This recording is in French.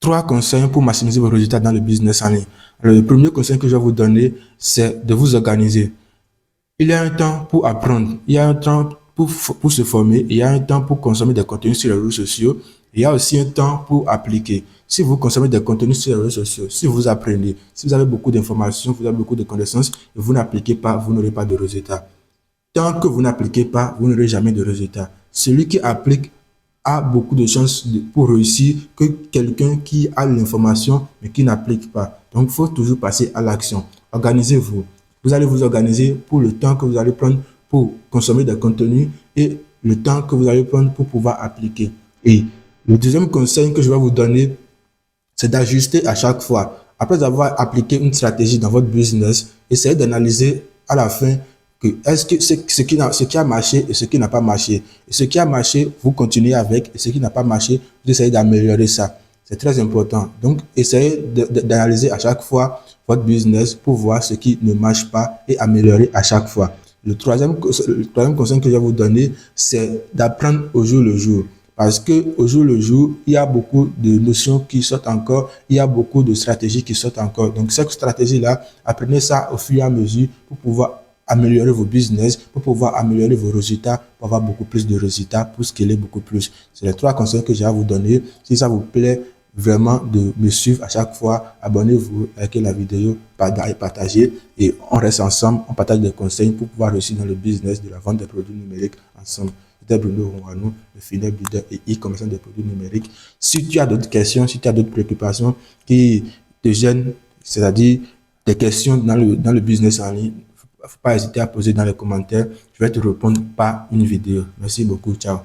3 conseils pour maximiser vos résultats dans le business en ligne. Alors, le premier conseil que je vais vous donner, c'est de vous organiser. Il y a un temps pour apprendre, il y a un temps pour se former, il y a un temps pour consommer des contenus sur les réseaux sociaux, il y a aussi un temps pour appliquer. Si vous consommez des contenus sur les réseaux sociaux, si vous apprenez, si vous avez beaucoup d'informations, vous avez beaucoup de connaissances, et vous n'appliquez pas, vous n'aurez pas de résultats. Tant que vous n'appliquez pas, vous n'aurez jamais de résultats. Celui qui applique a beaucoup de chances pour réussir que quelqu'un qui a l'information mais qui n'applique pas. Donc, il faut toujours passer à l'action. Organisez-vous. Vous allez vous organiser pour le temps que vous allez prendre pour consommer des contenus et le temps que vous allez prendre pour pouvoir appliquer. Et le deuxième conseil que je vais vous donner, c'est d'ajuster à chaque fois. Après avoir appliqué une stratégie dans votre business, essayez d'analyser à la fin que est-ce que ce qui a marché et ce qui n'a pas marché. Et ce qui a marché, vous continuez avec, et ce qui n'a pas marché, vous essayez d'améliorer ça. C'est très important. Donc, essayez d'analyser à chaque fois votre business pour voir ce qui ne marche pas et améliorer à chaque fois. Le troisième conseil que je vais vous donner, c'est d'apprendre au jour le jour. Parce que au jour le jour, il y a beaucoup de notions qui sortent encore, il y a beaucoup de stratégies qui sortent encore. Donc, cette stratégie-là, apprenez ça au fur et à mesure pour pouvoir améliorer vos business, pour pouvoir améliorer vos résultats, pour avoir beaucoup plus de résultats, pour scaler beaucoup plus. C'est les 3 conseils que j'ai à vous donner. Si ça vous plaît vraiment de me suivre à chaque fois, abonnez-vous, likez la vidéo, partagez et on reste ensemble, on partage des conseils pour pouvoir réussir dans le business de la vente des produits numériques ensemble. C'était Bruno Rouanou, le fidèle leader et e-commerçant des produits numériques. Si tu as d'autres questions, si tu as d'autres préoccupations qui te gênent, c'est-à-dire des questions dans le business en ligne, il ne faut pas hésiter à poser dans les commentaires. Je vais te répondre par une vidéo. Merci beaucoup. Ciao.